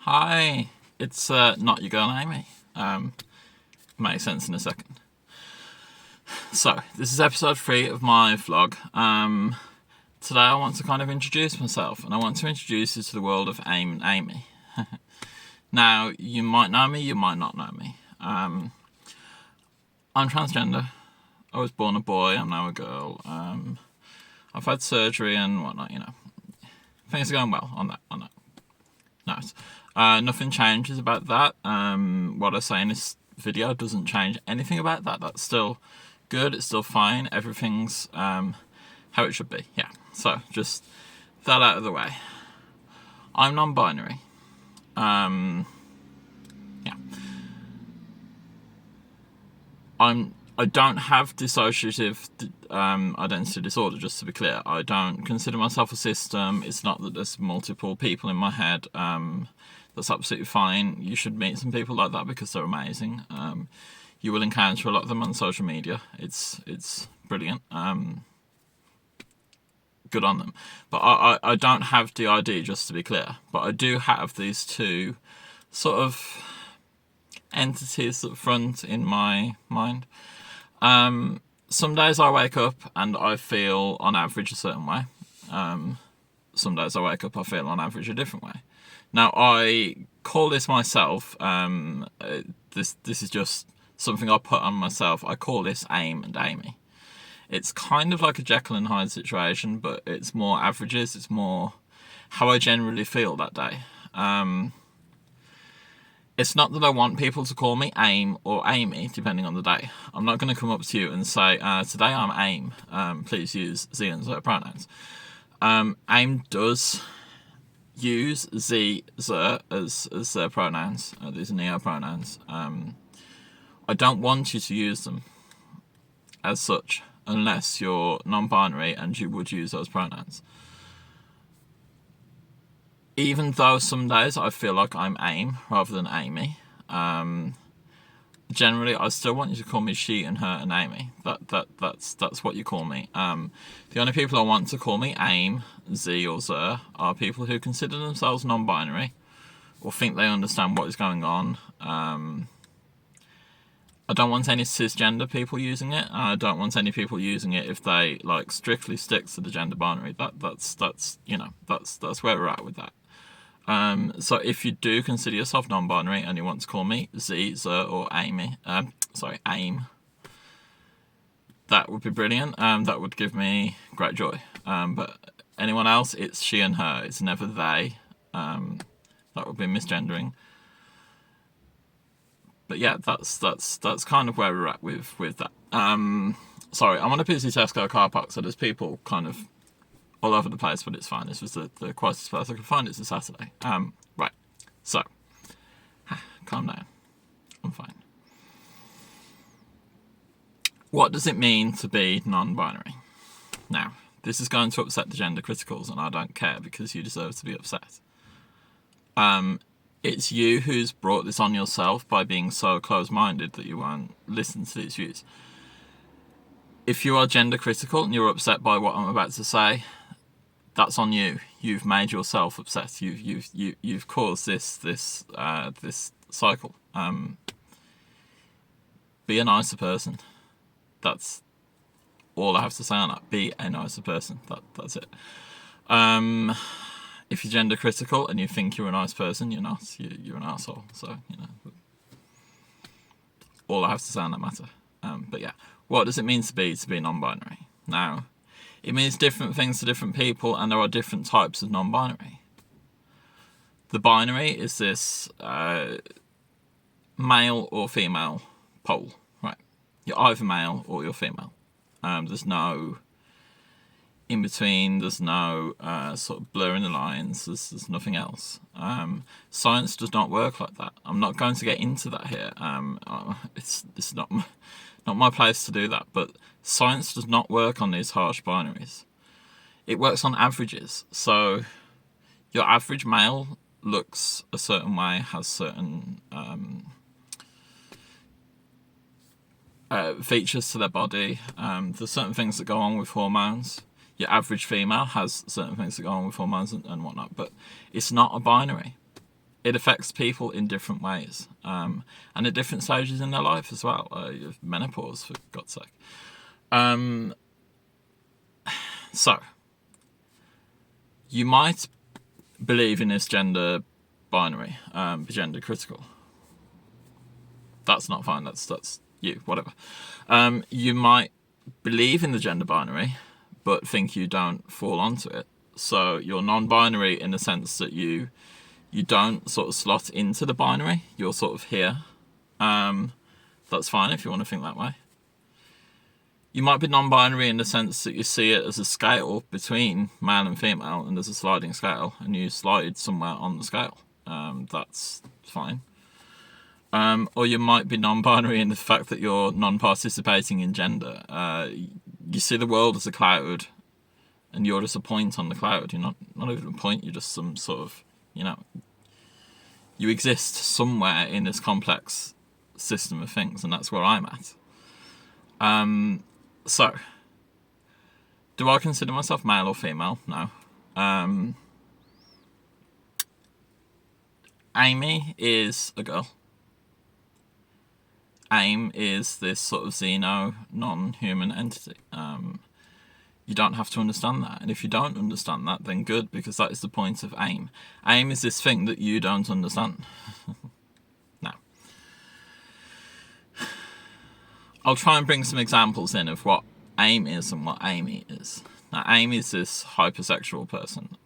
Hi, it's not your girl Amy. Makes sense in a second. So, this is episode 3 of my vlog. Today I want to kind of introduce myself, and I want to introduce you to the world of Aim and Amy. Now, you might know me, you might not know me. I'm transgender. I was born a boy, I'm now a girl. I've had surgery and whatnot, Things are going well on that. Nice. Nothing changes about that. What I say in this video doesn't change anything about that. That's still good. It's still fine. Everything's how it should be. Yeah. So just that out of the way. I'm non-binary. Yeah. I don't have dissociative identity disorder, just to be clear. I don't consider myself a system. It's not that there's multiple people in my head. That's absolutely fine. You should meet some people like that because they're amazing. You will encounter a lot of them on social media. It's brilliant. Good on them. But I don't have DID, just to be clear. But I do have these two sort of entities that front in my mind. Some days I wake up and I feel on average a certain way. Some days I wake up I feel on average a different way. Now I call this myself, this is just something I put on myself. I call this Aim and Amy. It's kind of like a Jekyll and Hyde situation, but it's more averages, it's more how I generally feel that day. It's not that I want people to call me Aim or Amy, depending on the day. I'm not going to come up to you and say, today I'm Aim, please use Z and Z pronouns. Aim does use Z, Z as their pronouns. These are neo-pronouns. I don't want you to use them as such, unless you're non-binary and you would use those pronouns. Even though some days I feel like I'm Aim rather than Amy, generally I still want you to call me she and her and Amy. That's what you call me. The only people I want to call me Aim, Z or Z are people who consider themselves non-binary or think they understand what is going on. I don't want any cisgender people using it. I don't want any people using it if they like strictly stick to the gender binary. That's where we're at with that. So if you do consider yourself non-binary and you want to call me Z, Z or Amy, Aim, that would be brilliant. That would give me great joy. But anyone else, it's she and her. It's never they. That would be misgendering. But yeah, that's kind of where we're at with that. Sorry, I'm on a busy Tesco car park, so there's people kind of all over the place, but it's fine. This was the quietest place I could find. It's a Saturday. Right. So, calm down. I'm fine. What does it mean to be non-binary? Now, this is going to upset the gender criticals, and I don't care because you deserve to be upset. It's you who's brought this on yourself by being so close-minded that you won't listen to these views. If you are gender critical and you're upset by what I'm about to say, that's on you. You've made yourself upset. You've caused this cycle. Be a nicer person. That's all I have to say on that. Be a nicer person. That's it. If you're gender critical and you think you're a nice person, you're not. You're an asshole. So all I have to say on that matter. But yeah, what does it mean to be non-binary? Now, it means different things to different people, and there are different types of non-binary. The binary is this male or female pole, right? You're either male or you're female. There's no in between, there's no sort of blurring the lines, there's nothing else. Science does not work like that. I'm not going to get into that here. It's not my place to do that, but science does not work on these harsh binaries. It works on averages. So your average male looks a certain way, has certain features to their body. There's certain things that go on with hormones. Your average female has certain things that go on with hormones and whatnot, but it's not a binary. it affects people in different ways, and at different stages in their life as well. Menopause, for God's sake. So, you might believe in this gender binary, be gender critical. That's not fine. That's you. Whatever. You might believe in the gender binary, but think you don't fall onto it. So you're non-binary in the sense that you don't sort of slot into the binary. You're sort of here. That's fine if you want to think that way. You might be non-binary in the sense that you see it as a scale between male and female, and there's a sliding scale, and you slide somewhere on the scale. That's fine. Or you might be non-binary in the fact that you're non-participating in gender. You see the world as a cloud, and you're just a point on the cloud. You're not even a point, you're just some sort of, you exist somewhere in this complex system of things, and that's where I'm at. So, do I consider myself male or female? No. Amy is a girl. AIM is this sort of xeno, non-human entity. You don't have to understand that. And if you don't understand that, then good, because that is the point of AIM. AIM is this thing that you don't understand. Now, I'll try and bring some examples in of what AIM is and what Amy is. Now, Amy is this hypersexual person.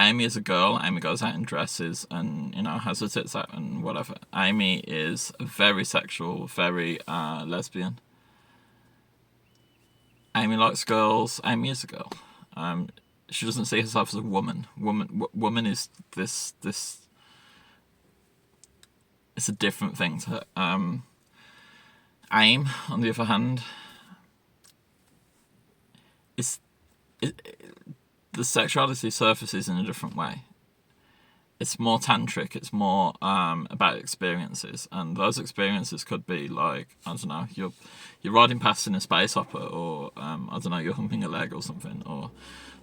Amy is a girl. Amy goes out in dresses and, has her tits out and whatever. Amy is very sexual, very lesbian. Amy likes girls. Amy is a girl. She doesn't see herself as a woman. Woman is this. It's a different thing to her. AIM, on the other hand, the sexuality surfaces in a different way. It's more tantric. It's more about experiences, and those experiences could be like, I don't know, you're riding past in a space opera, or I don't know, you're humping a leg or something, or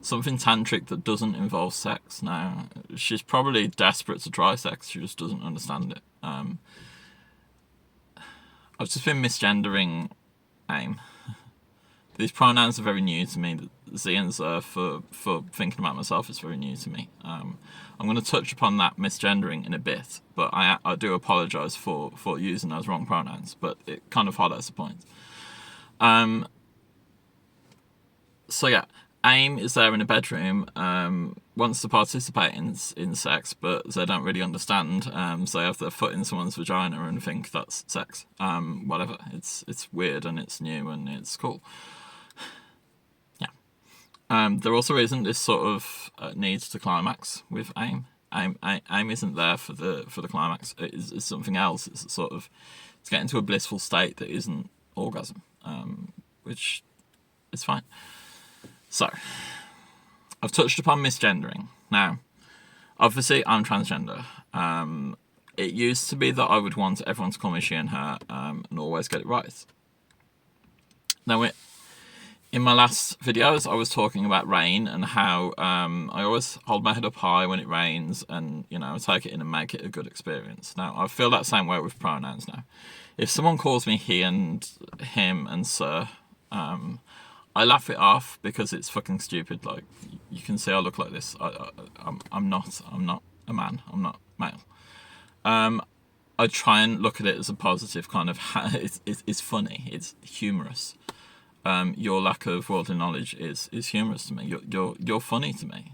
something tantric that doesn't involve sex. Now, she's probably desperate to try sex. She just doesn't understand it. I've just been misgendering AIM. These pronouns are very new to me. Z and Z for thinking about myself is very new to me. I'm going to touch upon that misgendering in a bit, but I do apologise for using those wrong pronouns, but it kind of highlights the point. So yeah, AIM is there in a bedroom, wants to participate in sex, but they don't really understand, so they have their foot in someone's vagina and think that's sex. Whatever, it's weird and it's new and it's cool. There also isn't this sort of need to climax with AIM. AIM isn't there for the climax. It's something else. It's getting to a blissful state that isn't orgasm, which is fine. So, I've touched upon misgendering. Now, obviously, I'm transgender. It used to be that I would want everyone to call me she and her, and always get it right. Now, in my last videos, I was talking about rain and how I always hold my head up high when it rains and, take it in and make it a good experience. Now, I feel that same way with pronouns now. If someone calls me he and him and sir, I laugh it off because it's fucking stupid. Like, you can see I look like this. I'm not a man. I'm not male. I try and look at it as a positive kind of, it's funny. It's humorous. Your lack of worldly knowledge is humorous to me. You're funny to me.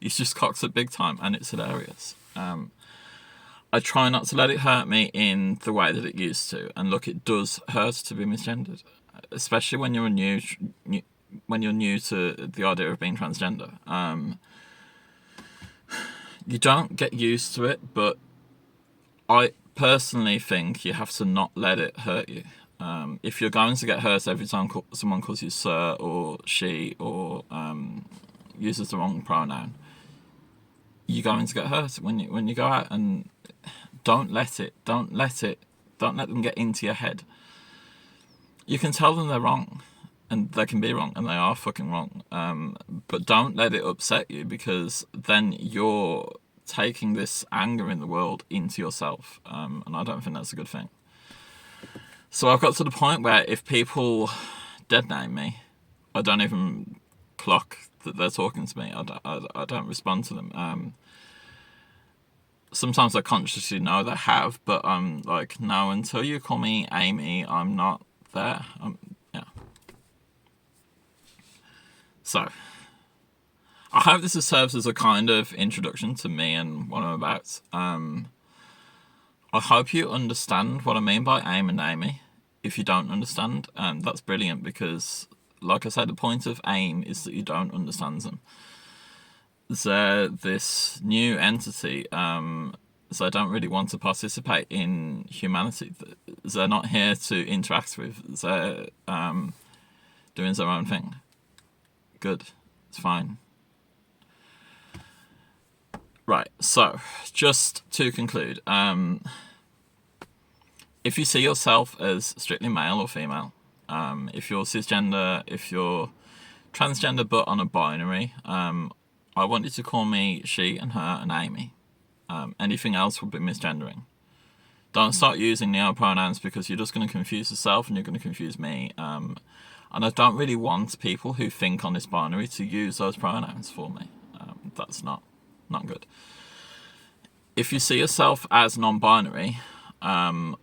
It's just cocks it big time, and it's hilarious. I try not to let it hurt me in the way that it used to. And look, it does hurt to be misgendered, especially when you're new to the idea of being transgender. You don't get used to it, but I personally think you have to not let it hurt you. If you're going to get hurt every time someone calls you sir or she or uses the wrong pronoun, you're going to get hurt when you go out, and don't let them get into your head. You can tell them they're wrong, and they can be wrong, and they are fucking wrong, but don't let it upset you, because then you're taking this anger in the world into yourself, and I don't think that's a good thing. So I've got to the point where if people dead name me, I don't even clock that they're talking to me. I don't respond to them. Sometimes I consciously know they have, but I'm like, no, until you call me Amy, I'm not there. Yeah. So, I hope this serves as a kind of introduction to me and what I'm about. I hope you understand what I mean by aim and Amy. If you don't understand, that's brilliant, because, like I said, the point of AIM is that you don't understand them. They're this new entity, so they don't really want to participate in humanity. They're not here to interact with. They're doing their own thing. Good. It's fine. Right, so, just to conclude, if you see yourself as strictly male or female, if you're cisgender, if you're transgender but on a binary, I want you to call me she and her and Amy. Anything else would be misgendering. Don't start using neo-pronouns, because you're just going to confuse yourself and you're going to confuse me. And I don't really want people who think on this binary to use those pronouns for me. That's not good. If you see yourself as non-binary,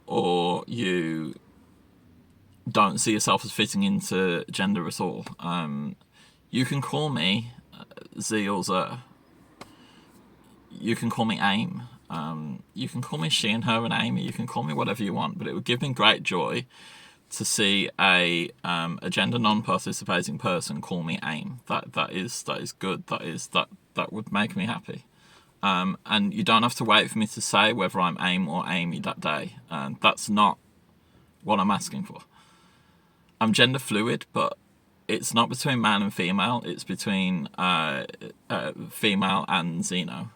or you don't see yourself as fitting into gender at all, you can call me Z or Zer. You can call me AIM. You can call me she and her and Amy. You can call me whatever you want, but it would give me great joy to see a gender non-participating person call me AIM. That is good. That would make me happy. And you don't have to wait for me to say whether I'm AIM or Amy that day. That's not what I'm asking for. I'm gender fluid, but it's not between man and female. It's between female and Xeno.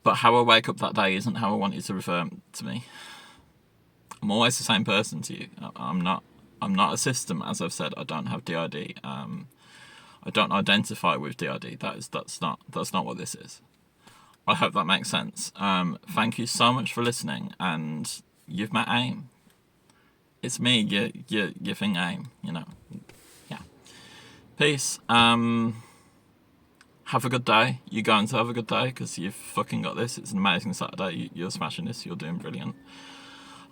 But how I wake up that day isn't how I want you to refer to me. I'm always the same person to you. I'm not a system, as I've said. I don't have DID. I don't identify with DID. That's not what this is. I hope that makes sense. Thank you so much for listening, and you've met AIM. It's me, you think AIM, Yeah. Peace. Have a good day. You're going to have a good day, because you've fucking got this. It's an amazing Saturday. You're smashing this. You're doing brilliant.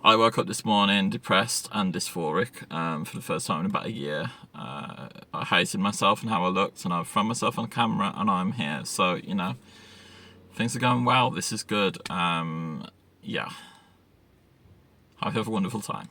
I woke up this morning depressed and dysphoric for the first time in about a year. I hated myself and how I looked, and I've thrown myself on camera, and I'm here. So, things are going well. This is good. Yeah. I hope you have a wonderful time.